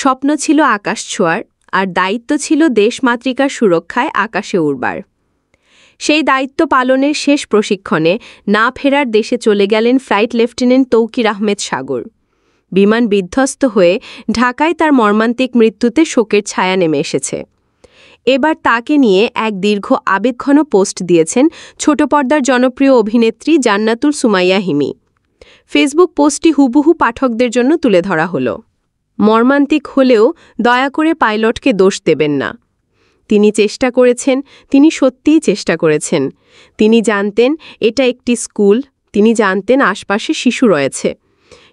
স্বপ্ন ছিল আকাশ ছোঁয়ার, আর দায়িত্ব ছিল দেশমাতৃকার সুরক্ষায় আকাশে উড়বার। সেই দায়িত্ব পালনের শেষ প্রশিক্ষণে না ফেরার দেশে চলে গেলেন ফ্লাইট লেফটেন্যান্ট তৌকির আহমেদ সাগর। বিমান বিধ্বস্ত হয়ে ঢাকায় তার মর্মান্তিক মৃত্যুতে শোকের ছায়া নেমে এসেছে। এবার তাকে নিয়ে এক দীর্ঘ আবেগঘন পোস্ট দিয়েছেন ছোট পর্দার জনপ্রিয় অভিনেত্রী জান্নাতুল সুমাইয়া হিমি। ফেসবুক পোস্টটি হুবহু পাঠকদের জন্য তুলে ধরা হলো। মর্মান্তিক হলেও দয়া করে পাইলটকে দোষ দেবেন না। তিনি চেষ্টা করেছেন, তিনি সত্যিই চেষ্টা করেছেন। তিনি জানতেন এটা একটি স্কুল, তিনি জানতেন আশপাশে শিশু রয়েছে।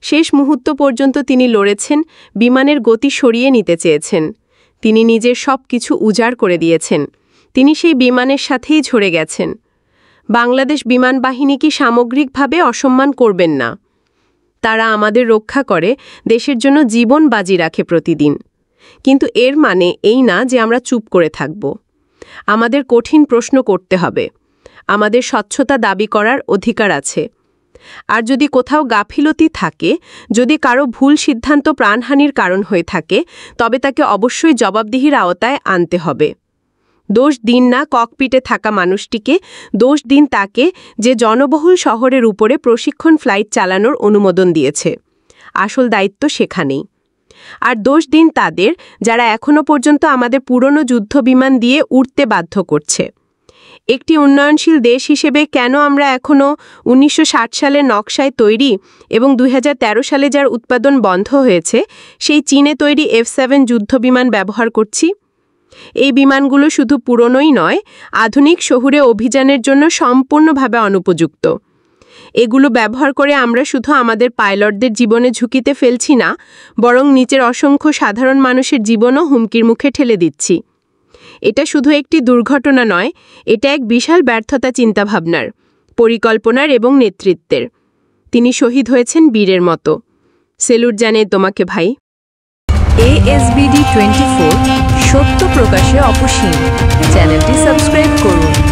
শেষ মুহূর্ত পর্যন্ত তিনি লড়েছেন, বিমানের গতি সরিয়ে নিতে চেয়েছেন। তিনি নিজের সব কিছু উজাড় করে দিয়েছেন। তিনি সেই বিমানের সাথেই ঝরে গেছেন। বাংলাদেশ বিমান বাহিনী কি সামগ্রিকভাবে অসম্মান করবেন না? তারা আমাদের রক্ষা করে, দেশের জন্য জীবন বাজি রাখে প্রতিদিন। কিন্তু এর মানে এই না যে আমরা চুপ করে থাকব। আমাদের কঠিন প্রশ্ন করতে হবে। আমাদের স্বচ্ছতা দাবি করার অধিকার আছে। আর যদি কোথাও গাফিলতি থাকে, যদি কারো ভুল সিদ্ধান্ত প্রাণহানির কারণ হয়ে থাকে, তবে তাকে অবশ্যই জবাবদিহির আওতায় আনতে হবে। দোষ দিন না ককপিটে থাকা মানুষটিকে, দোষ দিন তাকে যে জনবহুল শহরের উপরে প্রশিক্ষণ ফ্লাইট চালানোর অনুমোদন দিয়েছে। আসল দায়িত্ব সেখানেই। আর দোষ দিন তাদের যারা এখনও পর্যন্ত আমাদের পুরনো যুদ্ধবিমান দিয়ে উড়তে বাধ্য করছে। একটি উন্নয়নশীল দেশ হিসেবে কেন আমরা এখনও 1960 সালের নকশায় তৈরি এবং 2013 সালে যার উৎপাদন বন্ধ হয়েছে সেই চীনে তৈরি F-7 যুদ্ধবিমান ব্যবহার করছি? এই বিমানগুলো শুধু পুরনোই নয়, আধুনিক শহুরে অভিযানের জন্য সম্পূর্ণভাবে অনুপযুক্ত। এগুলো ব্যবহার করে আমরা শুধু আমাদের পাইলটদের জীবনে ঝুঁকিতে ফেলছি না, বরং নিচের অসংখ্য সাধারণ মানুষের জীবনও হুমকির মুখে ঠেলে দিচ্ছি। এটা শুধু একটি দুর্ঘটনা নয়, এটা এক বিশাল ব্যর্থতা চিন্তাভাবনার, পরিকল্পনার এবং নেতৃত্বের। তিনি শহীদ হয়েছেন বীরের মতো। সেলুট জানে তোমাকে ভাই। ASBD24 সত্য প্রকাশে অপসীম। চ্যানেলটি সাবস্ক্রাইব করুন।